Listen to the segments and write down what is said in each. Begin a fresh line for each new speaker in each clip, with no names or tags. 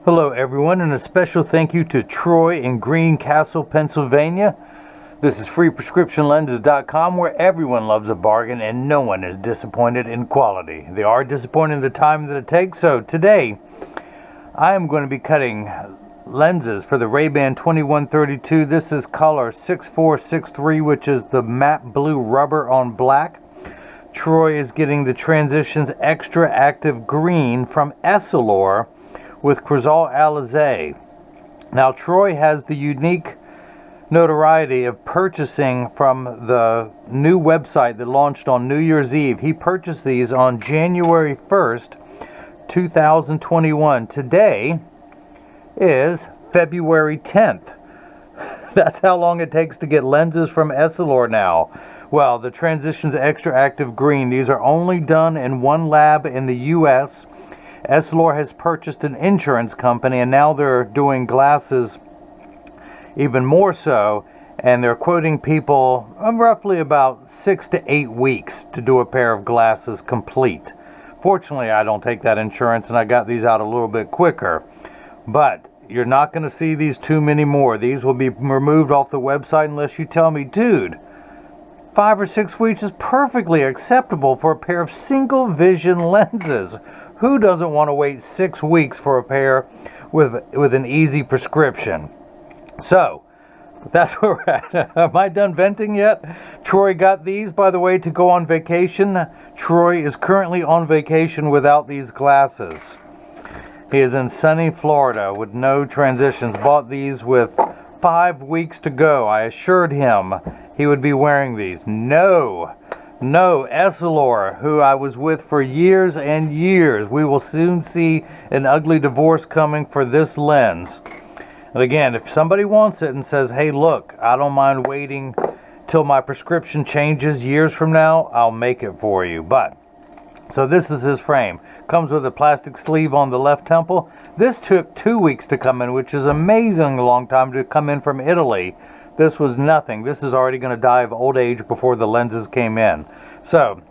Hello everyone, and a special thank you to Troy in Greencastle, Pennsylvania. This is freeprescriptionlenses.com, where everyone loves a bargain and no one is disappointed in quality. They are disappointed in the time that it takes, so today I am going to be cutting lenses for the Ray-Ban 2132. This is color 6463, which is the matte blue rubber on black. Troy is getting the Transitions XTRAactive green from Essilor with Crizal Alize. Now Troy has the unique notoriety of purchasing from the new website that launched on New Year's Eve. He purchased these on January 1st, 2021. Today is February 10th. That's how long it takes to get lenses from Essilor now. Well, the Transitions XTRAactive green, these are only done in one lab in the US. Essilor has purchased an insurance company, and now they're doing glasses even more so, and they're quoting people roughly about 6 to 8 weeks to do a pair of glasses complete. Fortunately, I don't take that insurance, and I got these out a little bit quicker. But you're not going to see these too many more. These will be removed off the website unless you tell me, dude, 5 or 6 weeks is perfectly acceptable for a pair of single vision lenses. Who doesn't want to wait 6 weeks for a pair with an easy prescription? So that's where we're at. Am I done venting yet? Troy got these, by the way, to go on vacation. Troy is currently on vacation without these glasses. He is in sunny Florida with no transitions. Bought these with 5 weeks to go. I assured him he would be wearing these. No, Essilor, who I was with for years and years. We will soon see an ugly divorce coming for this lens. And again, if somebody wants it and says, hey, look, I don't mind waiting till my prescription changes years from now, I'll make it for you. But so this is his frame. Comes with a plastic sleeve on the left temple. This took 2 weeks to come in, which is amazing long time to come in from Italy. This was nothing. This is already going to die of old age before the lenses came in. So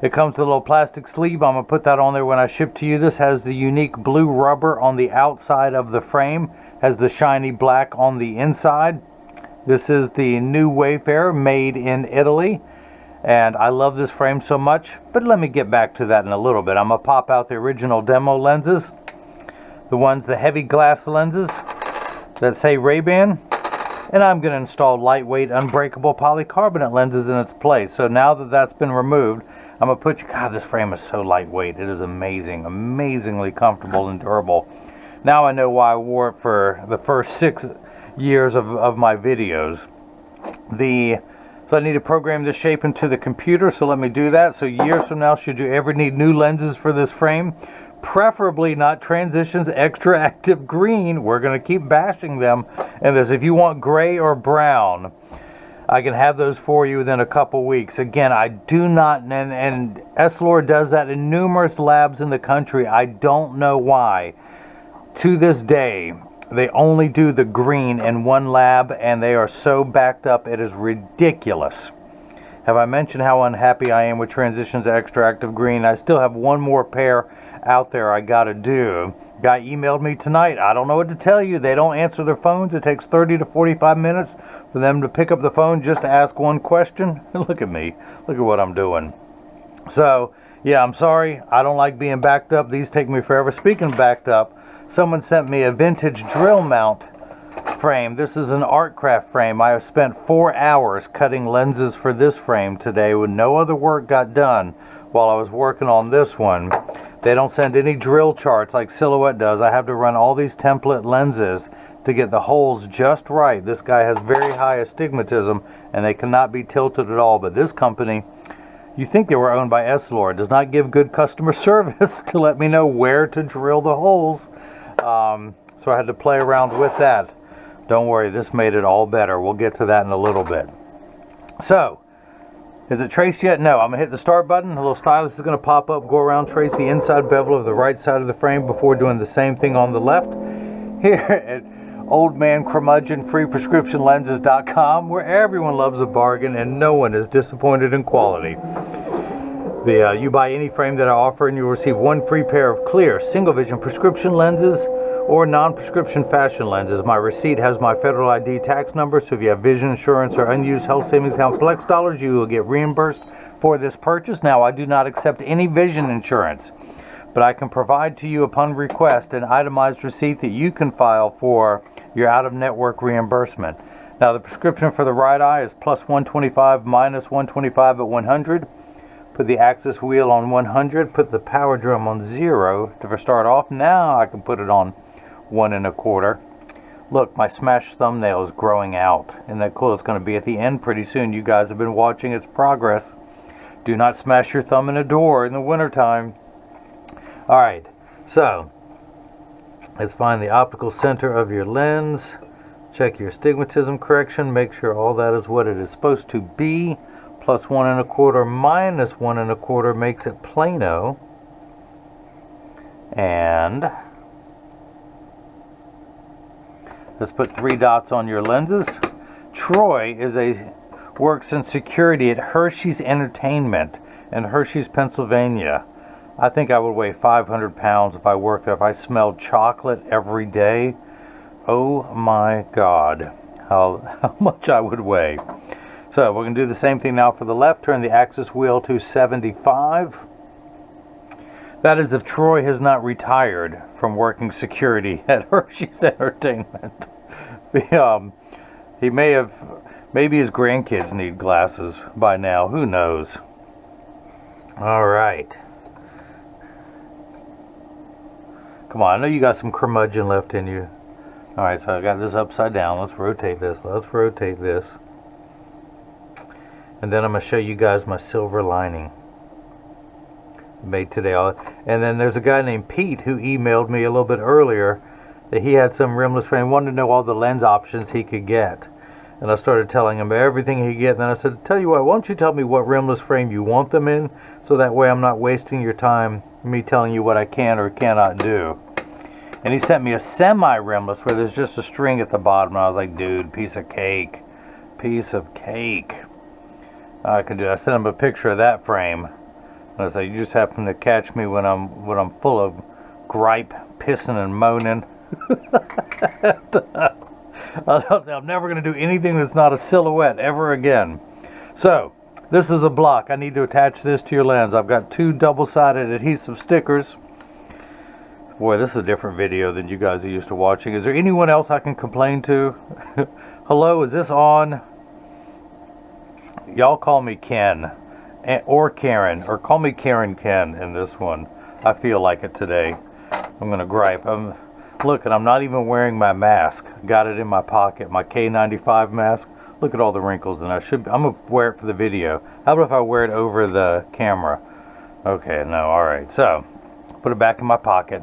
it comes with a little plastic sleeve. I'm going to put that on there when I ship to you. This has the unique blue rubber on the outside of the frame. Has the shiny black on the inside. This is the New Wayfarer, made in Italy. And I love this frame so much, but let me get back to that in a little bit. I'm going to pop out the original demo lenses, the heavy glass lenses that say Ray-Ban, and I'm going to install lightweight, unbreakable polycarbonate lenses in its place. So now that that's been removed, I'm going to put, God, this frame is so lightweight. It is amazing, amazingly comfortable and durable. Now I know why I wore it for the first 6 years of my videos. So I need to program this shape into the computer, so let me do that. So years from now, should you ever need new lenses for this frame, preferably not Transitions XTRAactive green, we're going to keep bashing them in this. If you want gray or brown, I can have those for you within a couple weeks. Again, I do not, and Essilor does that in numerous labs in the country. I don't know why. To this day, they only do the green in one lab, and they are so backed up, it is ridiculous. Have I mentioned how unhappy I am with Transitions XTRAactive green? I still have one more pair out there I got to do. Guy emailed me tonight. I don't know what to tell you. They don't answer their phones. It takes 30 to 45 minutes for them to pick up the phone just to ask one question. Look at me. Look at what I'm doing. So, yeah, I'm sorry. I don't like being backed up. These take me forever. Speaking of backed up, someone sent me a vintage drill mount frame. This is an Artcraft frame. I have spent 4 hours cutting lenses for this frame today when no other work got done while I was working on this one. They don't send any drill charts like Silhouette does. I have to run all these template lenses to get the holes just right. This guy has very high astigmatism and they cannot be tilted at all. But this company, you think they were owned by Essilor, does not give good customer service to let me know where to drill the holes. So I had to play around with that. Don't worry, this made it all better. We'll get to that in a little bit. So, is it traced yet? No. I'm going to hit the start button. A little stylus is going to pop up, go around, trace the inside bevel of the right side of the frame before doing the same thing on the left. Here at Old Man Curmudgeon freeprescriptionlenses.com, where everyone loves a bargain and no one is disappointed in quality. You buy any frame that I offer and you'll receive one free pair of clear single vision prescription lenses or non-prescription fashion lenses. My receipt has my federal ID tax number, so if you have vision insurance or unused health savings account flex dollars, you will get reimbursed for this purchase. Now, I do not accept any vision insurance, but I can provide to you upon request an itemized receipt that you can file for your out-of-network reimbursement. Now, the prescription for the right eye is plus 125 minus 125 at 100. Put the axis wheel on 100. Put the power drum on 0 to start off. Now I can put it on 1 1/4. Look, my smashed thumbnail is growing out. Isn't that cool? It's going to be at the end pretty soon. You guys have been watching its progress. Do not smash your thumb in a door in the wintertime. Alright, so let's find the optical center of your lens. Check your astigmatism correction. Make sure all that is what it is supposed to be. Plus 1 1/4 minus 1 1/4 makes it plano. And let's put 3 dots on your lenses. Troy works in security at Hershey's Entertainment in Hershey's, Pennsylvania. I think I would weigh 500 pounds if I worked there. If I smelled chocolate every day, oh my God, how much I would weigh. So we're going to do the same thing now for the left. Turn the axis wheel to 75. That is if Troy has not retired from working security at Hershey's Entertainment. He may have, maybe his grandkids need glasses by now. Who knows? All right. Come on, I know you got some curmudgeon left in you. All right, so I got this upside down. Let's rotate this. Let's rotate this. And then I'm going to show you guys my silver lining made today. And then there's a guy named Pete who emailed me a little bit earlier that he had some rimless frame, wanted to know all the lens options he could get. And I started telling him everything he could get. And then I said, tell you what, why don't you tell me what rimless frame you want them in, so that way I'm not wasting your time me telling you what I can or cannot do. And he sent me a semi-rimless where there's just a string at the bottom. And I was like, dude, piece of cake. Piece of cake. I can do. I sent him a picture of that frame. And I said, you just happen to catch me when I'm full of gripe, pissing, and moaning. I'm never going to do anything that's not a silhouette ever again. So, this is a block. I need to attach this to your lens. I've got 2 double-sided adhesive stickers. Boy, this is a different video than you guys are used to watching. Is there anyone else I can complain to? Hello, is this on? Y'all call me Ken or Karen, or call me Karen Ken in this one. I feel like it today. I'm going to gripe. Look, and I'm not even wearing my mask. Got it in my pocket, my K95 mask. Look at all the wrinkles, and I'm going to wear it for the video. How about if I wear it over the camera? Okay, no, all right. So, put it back in my pocket.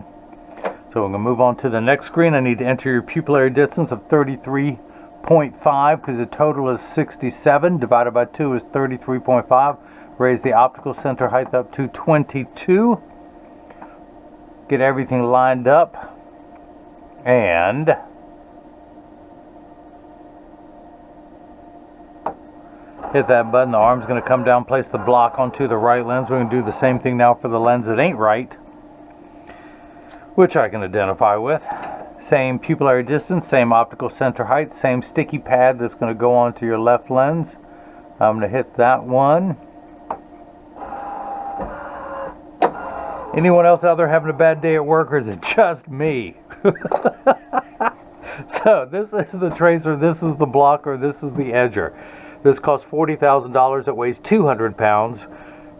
So I'm going to move on to the next screen. I need to enter your pupillary distance of 33.5 because the total is 67. Divided by 2 is 33.5. Raise the optical center height up to 22. Get everything lined up. And hit that button. The arm's going to come down, place the block onto the right lens. We're going to do the same thing now for the lens that ain't right, which I can identify with. Same pupillary distance, same optical center height, same sticky pad that's going to go onto your left lens. I'm going to hit that one. Anyone else out there having a bad day at work, or is it just me? So this is the tracer, this is the blocker, this is the edger. This costs $40,000. It weighs 200 pounds.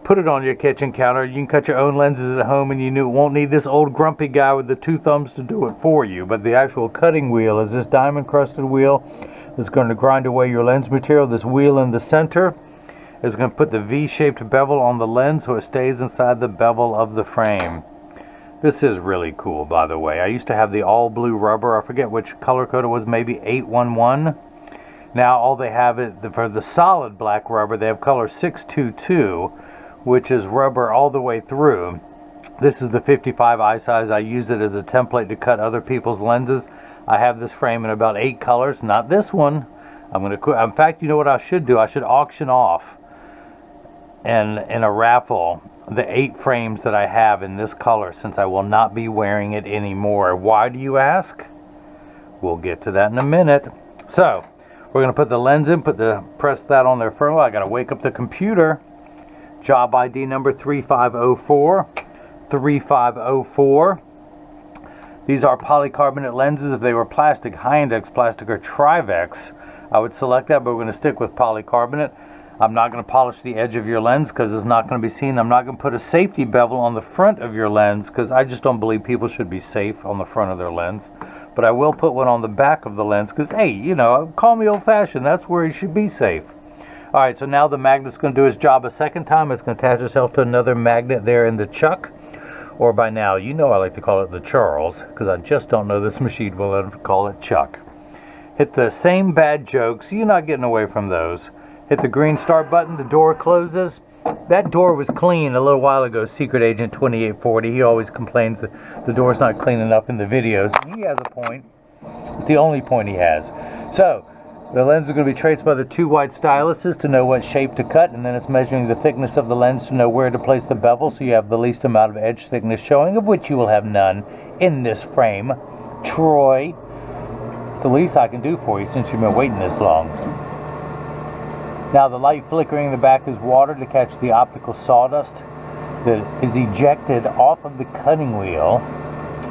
Put it on your kitchen counter. You can cut your own lenses at home, and you won't need this old grumpy guy with the 2 thumbs to do it for you. But the actual cutting wheel is this diamond crusted wheel that's going to grind away your lens material. This wheel in the center is going to put the V-shaped bevel on the lens so it stays inside the bevel of the frame. This is really cool, by the way. I used to have the all blue rubber. I forget which color code it was, maybe 811. Now all they have it for the solid black rubber, they have color 622, which is rubber all the way through. This is the 55 eye size. I use it as a template to cut other people's lenses. I have this frame in about 8 colors, not this one. In fact, you know what I should do? I should auction off in a raffle the 8 frames that I have in this color, since I will not be wearing it anymore. Why, do you ask? We'll get to that in a minute. So we're going to put the lens in, press that on there firmly. I got to wake up the computer. Job ID number 3504. 3504. These are polycarbonate lenses. If they were plastic, high index plastic, or Trivex, I would select that, but we're going to stick with polycarbonate. I'm not going to polish the edge of your lens because it's not going to be seen. I'm not going to put a safety bevel on the front of your lens because I just don't believe people should be safe on the front of their lens. But I will put one on the back of the lens because, hey, you know, call me old-fashioned. That's where you should be safe. All right, so now the magnet's going to do its job a second time. It's going to attach itself to another magnet there in the chuck. Or by now, you know I like to call it the Charles because I just don't know this machine will let it call it Chuck. Hit the same bad jokes. You're not getting away from those. Hit the green start button. The door closes. That door was clean a little while ago. Secret Agent 2840. He always complains that the door's not clean enough in the videos. He has a point. It's the only point he has. So the lens is going to be traced by the 2 white styluses to know what shape to cut, and then it's measuring the thickness of the lens to know where to place the bevel so you have the least amount of edge thickness showing, of which you will have none in this frame. Troy, it's the least I can do for you since you've been waiting this long. Now the light flickering in the back is water to catch the optical sawdust that is ejected off of the cutting wheel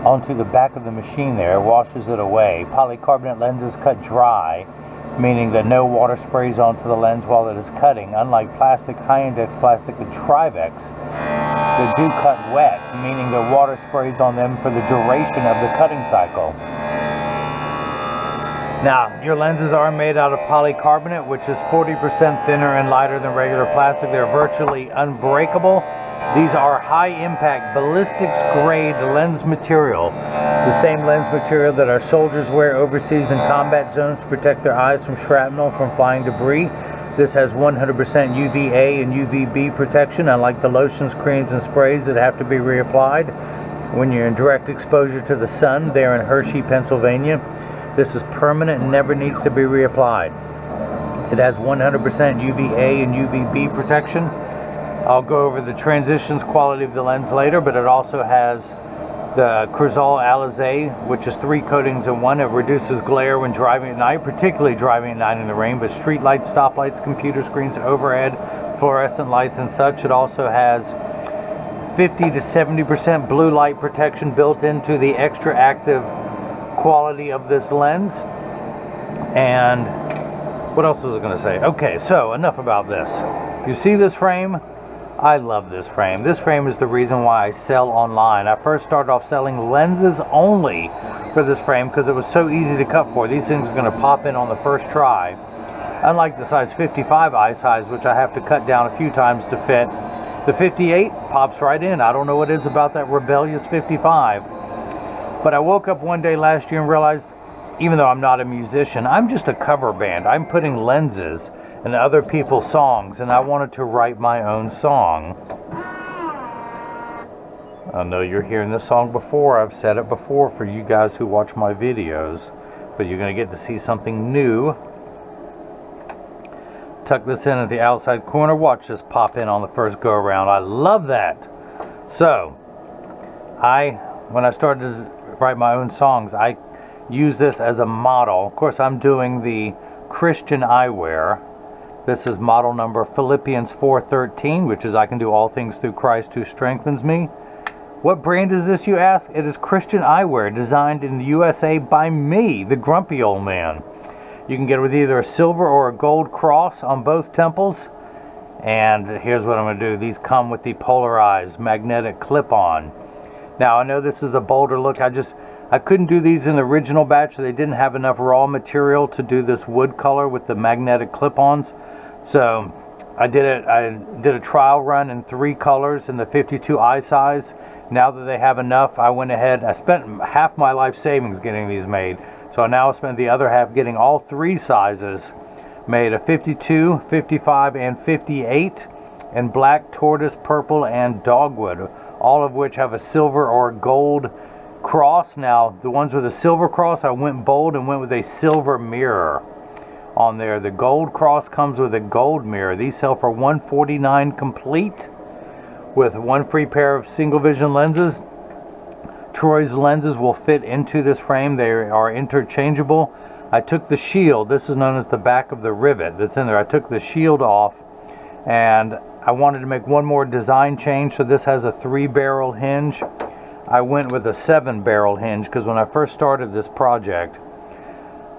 onto the back of the machine there. It washes it away. Polycarbonate lenses cut dry, meaning that no water sprays onto the lens while it is cutting, unlike plastic, high-index plastic, and Trivex that do cut wet, meaning that water sprays on them for the duration of the cutting cycle. Now, your lenses are made out of polycarbonate, which is 40% thinner and lighter than regular plastic. They're virtually unbreakable. These are high-impact ballistics-grade lens material, the same lens material that our soldiers wear overseas in combat zones to protect their eyes from shrapnel, from flying debris. This has 100% UVA and UVB protection, unlike the lotions, creams, and sprays that have to be reapplied when you're in direct exposure to the sun there in Hershey, Pennsylvania. This is permanent and never needs to be reapplied. It has 100% UVA and UVB protection. I'll go over the transitions quality of the lens later, but it also has the Crizal Alize, which is 3 coatings in one. It reduces glare when driving at night, particularly driving at night in the rain, but street lights, stoplights, computer screens, overhead, fluorescent lights, and such. It also has 50 to 70% blue light protection built into the XTRActive quality of this lens. And what else was I going to say? Okay, so enough about this. You see this frame? I love this frame. This frame is the reason why I sell online. I first started off selling lenses only for this frame because it was so easy to cut for. These things are going to pop in on the first try. Unlike the size 55 eye size, which I have to cut down a few times to fit, the 58 pops right in. I don't know what it is about that rebellious 55. But I woke up one day last year and realized, even though I'm not a musician, I'm just a cover band. I'm putting lenses in other people's songs, and I wanted to write my own song. I know you're hearing this song before. I've said it before for you guys who watch my videos, but you're going to get to see something new. Tuck this in at the outside corner. Watch this pop in on the first go around. I love that. So, when I started to write my own songs, I use this as a model. Of course, I'm doing the Christian eyewear. This is model number Philippians 4:13, which is I can do all things through Christ who strengthens me. What brand is this, you ask? It is Christian eyewear, designed in the USA by me, the grumpy old man. You can get it with either a silver or a gold cross on both temples. And here's what I'm going to do. These come with the polarized magnetic clip-on. Now, I know this is a bolder look. I couldn't do these in the original batch. They didn't have enough raw material to do this wood color with the magnetic clip-ons. So I did a trial run in 3 colors in the 52 eye size. Now that they have enough, I went ahead. I spent half my life savings getting these made. So I now spent the other half getting all 3 sizes made, a 52, 55, and 58, in black, tortoise, purple, and dogwood, all of which have a silver or gold cross. Now, the ones with a silver cross, I went bold and went with a silver mirror on there. The gold cross comes with a gold mirror. These sell for $149 complete, with 1 free pair of single vision lenses. Troy's lenses will fit into this frame. They are interchangeable. I took the shield, this is known as the back of the rivet that's in there. I took the shield off, and I wanted to make one more design change. So this has a 3-barrel hinge. I went with a 7-barrel hinge because when I first started this project,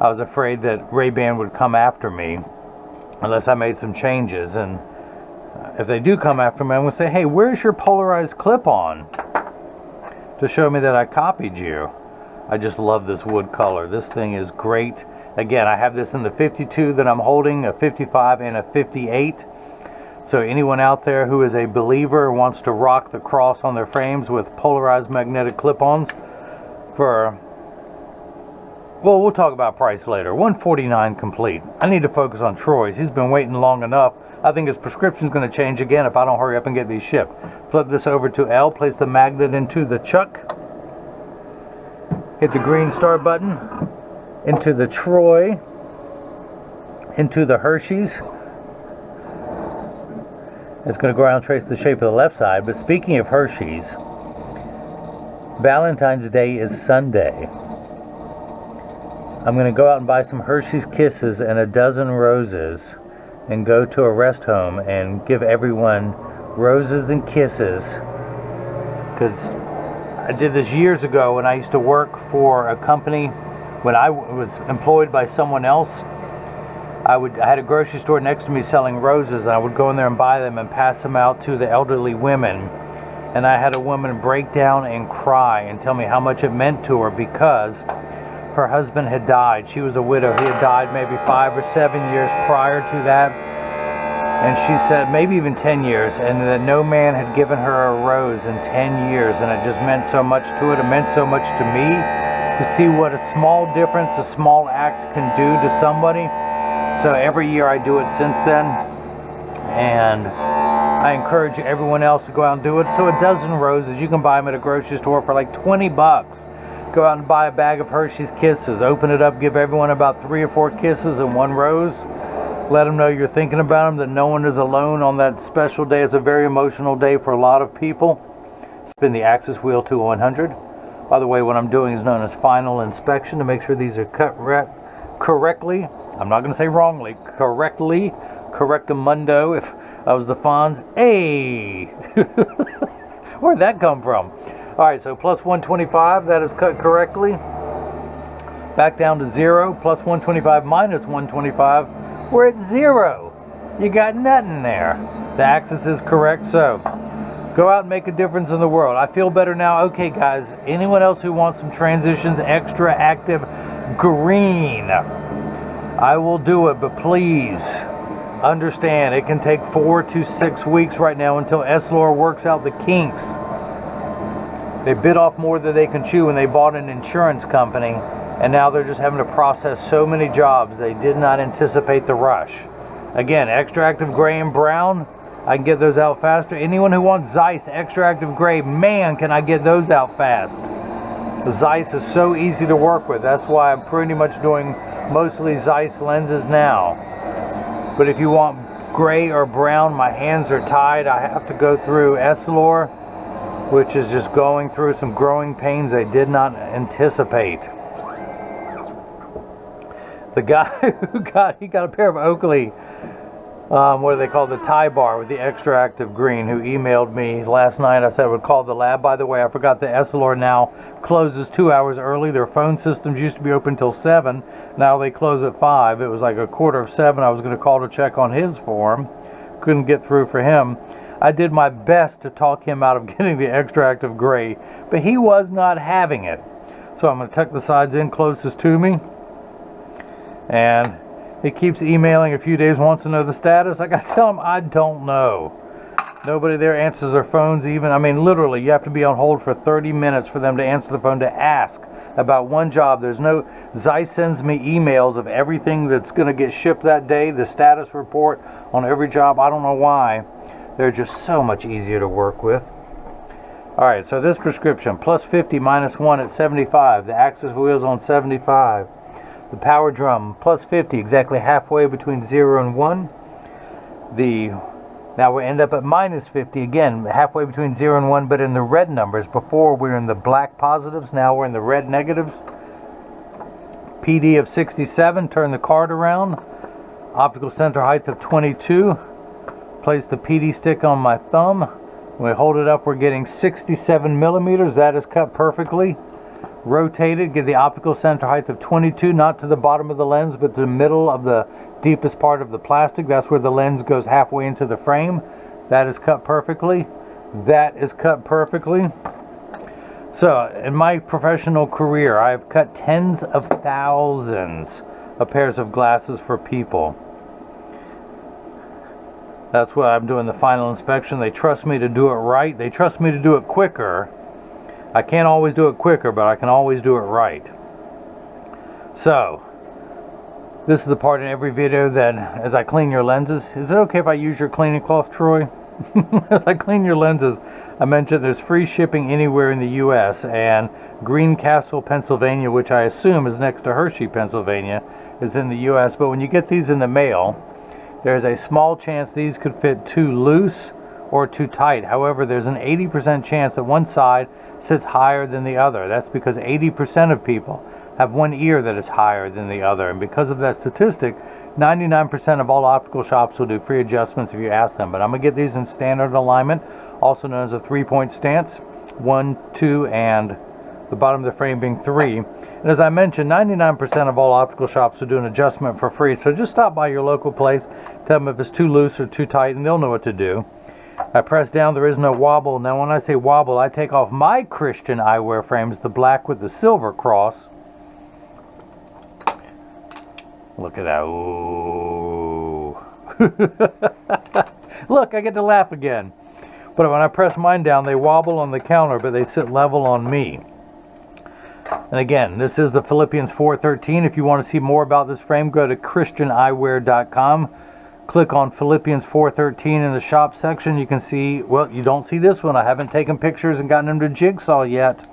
I was afraid that Ray-Ban would come after me unless I made some changes. And if they do come after me, I'm going to say, hey, where's your polarized clip-on? To show me that I copied you. I just love this wood color. This thing is great. Again, I have this in the 52 that I'm holding, a 55 and a 58. So anyone out there who is a believer wants to rock the cross on their frames with polarized magnetic clip-ons for, well, we'll talk about price later. $149 complete. I need to focus on Troy's. He's been waiting long enough. I think his prescription's going to change again if I don't hurry up and get these shipped. Flip this over to L, place the magnet into the chuck. Hit the green start button, into the Troy, into the Hershey's. It's going to go around and trace the shape of the left side. But speaking of Hershey's, Valentine's Day is Sunday. I'm going to go out and buy some Hershey's Kisses and a dozen roses and go to a rest home and give everyone roses and kisses. Because I did this years ago when I used to work for a company. When I was employed by someone else, I had a grocery store next to me selling roses, and I would go in there and buy them and pass them out to the elderly women. And I had a woman break down and cry and tell me how much it meant to her because her husband had died. She was a widow. He had died maybe 5 or 7 years prior to that. And she said maybe even 10 years, and that no man had given her a rose in 10 years. And it just meant so much to it. It meant so much to me to see what a small difference, a small act can do to somebody. So every year I do it since then. And I encourage everyone else to go out and do it. So a dozen roses, you can buy them at a grocery store for like 20 bucks. Go out and buy a bag of Hershey's Kisses. Open it up, give everyone about 3 or 4 kisses and 1 rose. Let them know you're thinking about them, that no one is alone on that special day. It's a very emotional day for a lot of people. Spin the axis wheel to 100. By the way, what I'm doing is known as final inspection to make sure these are cut correctly. I'm not going to say wrongly, correctly. Correctamundo if I was the Fonz. Hey! Where'd that come from? Alright, so plus 125, that is cut correctly. Back down to 0, plus 125 minus 125. We're at 0. You got nothing there. The axis is correct, so go out and make a difference in the world. I feel better now. Okay, guys, anyone else who wants some Transitions XTRActive green, I will do it, but please understand it can take 4 to 6 weeks right now until Essilor works out the kinks. They bit off more than they can chew when they bought an insurance company, and now they're just having to process so many jobs. They did not anticipate the rush. Again, XTRActive gray and brown, I can get those out faster. Anyone who wants Zeiss XTRActive gray, man, can I get those out fast. The Zeiss is so easy to work with. That's why I'm pretty much doing mostly Zeiss lenses now. But if you want gray or brown, my hands are tied. I have to go through Essilor, which is just going through some growing pains I did not anticipate. The guy who got a pair of Oakley, what do they call, the tie bar with the XTRActive green, who emailed me last night. I said I would call the lab. By the way, I forgot that Essilor now closes 2 hours early. Their phone systems used to be open till 7. Now they close at 5. It was like 6:45. I was going to call to check on his for him. Couldn't get through for him. I did my best to talk him out of getting the XTRActive gray, but he was not having it. So I'm going to tuck the sides in closest to me. And he keeps emailing a few days, wants to know the status. I got to tell him I don't know. Nobody there answers their phones even. I mean, literally, you have to be on hold for 30 minutes for them to answer the phone to ask about one job. There's no... Zeiss sends me emails of everything that's going to get shipped that day, the status report on every job. I don't know why. They're just so much easier to work with. Alright, so this prescription, plus 50 minus 1 at 75. The axis wheel's on 75. The power drum, plus 50, exactly halfway between 0 and 1. The Now we end up at minus 50 again, halfway between 0 and 1, but in the red numbers. Before we were in the black positives, now we're in the red negatives. PD of 67, turn the card around. Optical center height of 22. Place the PD stick on my thumb. When we hold it up, we're getting 67 millimeters. That is cut perfectly. Rotate it, get the optical center height of 22, not to the bottom of the lens, but to the middle of the deepest part of the plastic. That's where the lens goes halfway into the frame. That is cut perfectly. That is cut perfectly. So, in my professional career, I've cut tens of thousands of pairs of glasses for people. That's why I'm doing the final inspection. They trust me to do it right. They trust me to do it quicker. I can't always do it quicker, but I can always do it right. So, this is the part in every video that, as I clean your lenses, is it okay if I use your cleaning cloth, Troy? As I clean your lenses, I mentioned there's free shipping anywhere in the U.S. and Greencastle, Pennsylvania, which I assume is next to Hershey, Pennsylvania, is in the U.S. But when you get these in the mail, there's a small chance these could fit too loose or too tight. However, there's an 80% chance that one side sits higher than the other. That's because 80% of people have one ear that is higher than the other. And because of that statistic, 99% of all optical shops will do free adjustments if you ask them. But I'm going to get these in standard alignment, also known as a 3-point stance. 1, 2, and the bottom of the frame being 3. And as I mentioned, 99% of all optical shops will do an adjustment for free. So just stop by your local place, tell them if it's too loose or too tight, and they'll know what to do. I press down, there is no wobble. Now when I say wobble, I take off my Christian eyewear frames, the black with the silver cross. Look at that. Ooh. Look, I get to laugh again. But when I press mine down, they wobble on the counter, but they sit level on me. And again, this is the Philippians 4:13. If you want to see more about this frame, go to christianeyewear.com. Click on Philippians 4:13 in the shop section. You can see, well, you don't see this one. I haven't taken pictures and gotten them to jigsaw yet.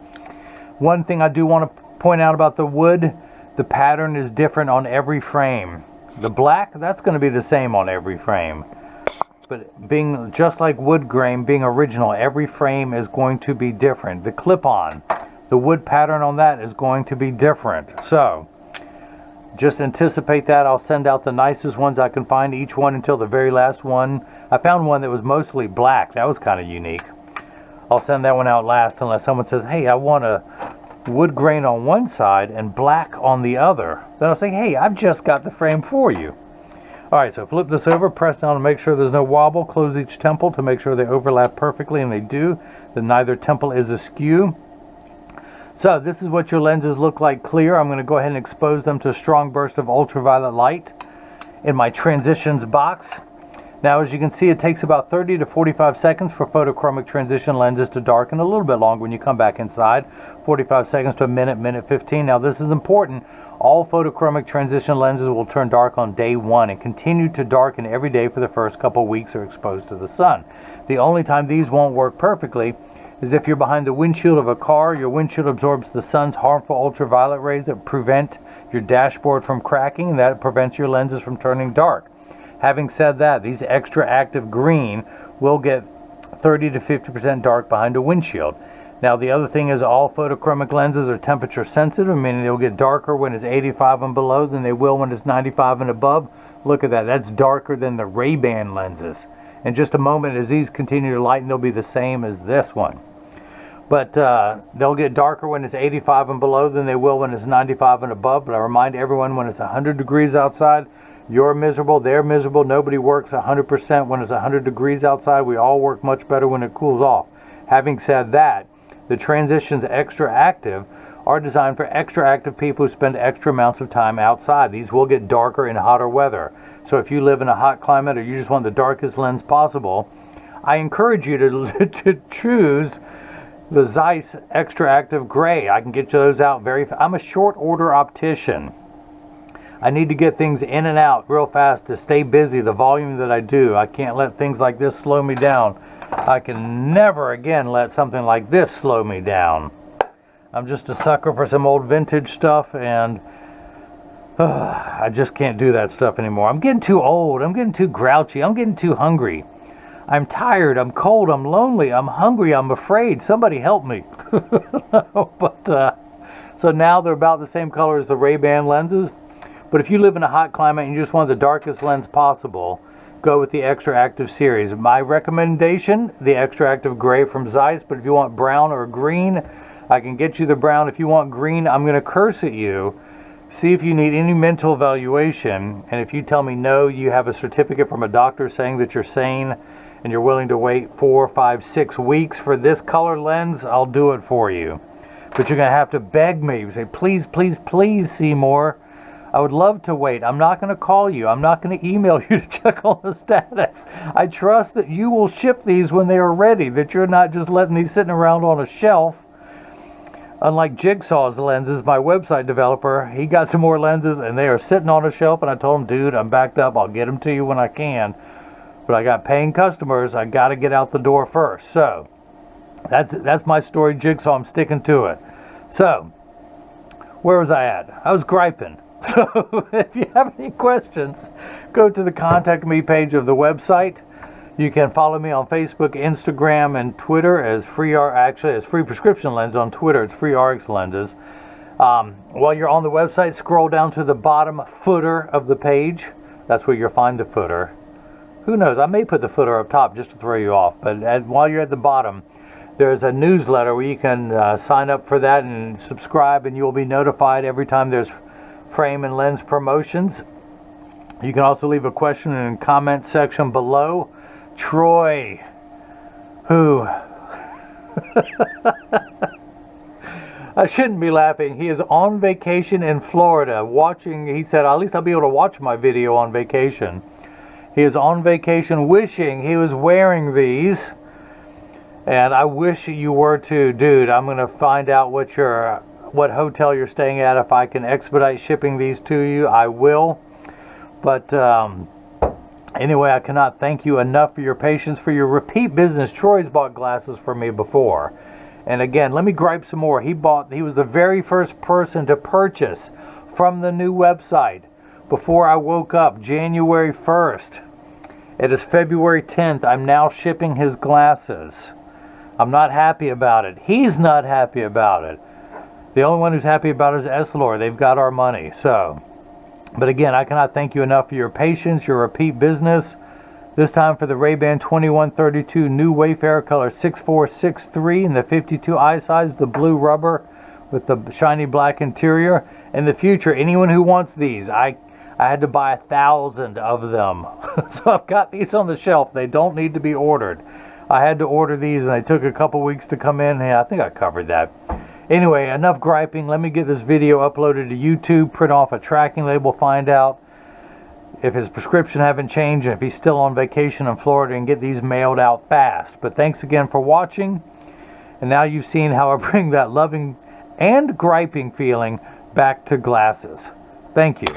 One thing I do want to point out about the wood, the pattern is different on every frame. The black, that's going to be the same on every frame. But being just like wood grain, being original, every frame is going to be different. The clip-on, the wood pattern on that is going to be different. So, just anticipate that. I'll send out the nicest ones I can find, each one until the very last one. I found one that was mostly black. That was kind of unique. I'll send that one out last unless someone says, hey, I want a wood grain on one side and black on the other. Then I'll say, hey, I've just got the frame for you. Alright, so flip this over, press down to make sure there's no wobble, close each temple to make sure they overlap perfectly, and they do. Then neither temple is askew. So this is what your lenses look like clear. I'm going to go ahead and expose them to a strong burst of ultraviolet light in my transitions box. Now, as you can see, it takes about 30 to 45 seconds for photochromic transition lenses to darken, a little bit longer when you come back inside. 45 seconds to a minute, minute 15. Now, this is important. All photochromic transition lenses will turn dark on day 1 and continue to darken every day for the first couple weeks they're exposed to the sun. The only time these won't work perfectly is if you're behind the windshield of a car. Your windshield absorbs the sun's harmful ultraviolet rays that prevent your dashboard from cracking, and that prevents your lenses from turning dark. Having said that, these XTRActive green will get 30 to 50% dark behind a windshield. Now the other thing is all photochromic lenses are temperature sensitive, meaning they'll get darker when it's 85 and below than they will when it's 95 and above. Look at that, that's darker than the Ray Ban lenses. In just a moment, as these continue to lighten, they'll be the same as this one. But they'll get darker when it's 85 and below than they will when it's 95 and above. But I remind everyone, when it's 100 degrees outside, you're miserable, they're miserable. Nobody works 100% when it's 100 degrees outside. We all work much better when it cools off. Having said that, the Transitions XTRActive are designed for extra active people who spend extra amounts of time outside. These will get darker in hotter weather. So if you live in a hot climate or you just want the darkest lens possible, I encourage you to choose the Zeiss XTRActive Gray. I can get you those out very fast. I'm a short order optician. I need to get things in and out real fast to stay busy, the volume that I do. I can't let things like this slow me down. I can never again let something like this slow me down. I'm just a sucker for some old vintage stuff, and I just can't do that stuff anymore. I'm getting too old. I'm getting too grouchy. I'm getting too hungry. I'm tired, I'm cold, I'm lonely, I'm hungry, I'm afraid. Somebody help me. So now they're about the same color as the Ray-Ban lenses. But if you live in a hot climate and you just want the darkest lens possible, go with the XTRActive series. My recommendation, the XTRActive gray from Zeiss. But if you want brown or green, I can get you the brown. If you want green, I'm going to curse at you. See if you need any mental evaluation. And if you tell me no, you have a certificate from a doctor saying that you're sane and you're willing to wait 4, 5, 6 weeks for this color lens, I'll do it for you. But you're going to have to beg me. Say, please, please, please, Seymour. I would love to wait. I'm not going to call you. I'm not going to email you to check on the status. I trust that you will ship these when they are ready, that you're not just letting these sitting around on a shelf. Unlike Jigsaw's lenses, my website developer, he got some more lenses and they are sitting on a shelf, and I told him, dude, I'm backed up. I'll get them to you when I can. But I got paying customers. I got to get out the door first. So that's my story, Jigsaw. I'm sticking to it. So where was I at? I was griping. So if you have any questions, go to the contact me page of the website. You can follow me on Facebook, Instagram, and Twitter as Free Prescription Lens. On Twitter, it's Free RX Lenses. While you're on the website, scroll down to the bottom footer of the page. That's where you'll find the footer. Who knows? I may put the footer up top just to throw you off. But while you're at the bottom, there's a newsletter where you can sign up for that and subscribe, and you'll be notified every time there's frame and lens promotions. You can also leave a question in the comment section below. Troy, who I shouldn't be laughing. He is on vacation in Florida watching. He said, at least I'll be able to watch my video on vacation. He is on vacation wishing he was wearing these. And I wish you were too. Dude, I'm going to find out what hotel you're staying at. If I can expedite shipping these to you, I will. But anyway, I cannot thank you enough for your patience, for your repeat business. Troy's bought glasses for me before. And again, let me gripe some more. He was the very first person to purchase from the new website before I woke up, January 1st. It is February 10th. I'm now shipping his glasses. I'm not happy about it. He's not happy about it. The only one who's happy about it is Essilor. They've got our money. So, but again, I cannot thank you enough for your patience, your repeat business. This time for the Ray-Ban 2132 New Wayfarer color 6463 in the 52 eye size, the blue rubber with the shiny black interior. In the future, anyone who wants these, I had to buy 1,000 of them. So I've got these on the shelf. They don't need to be ordered. I had to order these and they took a couple weeks to come in. Yeah, I think I covered that. Anyway, enough griping. Let me get this video uploaded to YouTube, print off a tracking label, find out if his prescription haven't changed and if he's still on vacation in Florida, and get these mailed out fast. But thanks again for watching. And now you've seen how I bring that loving and griping feeling back to glasses. Thank you.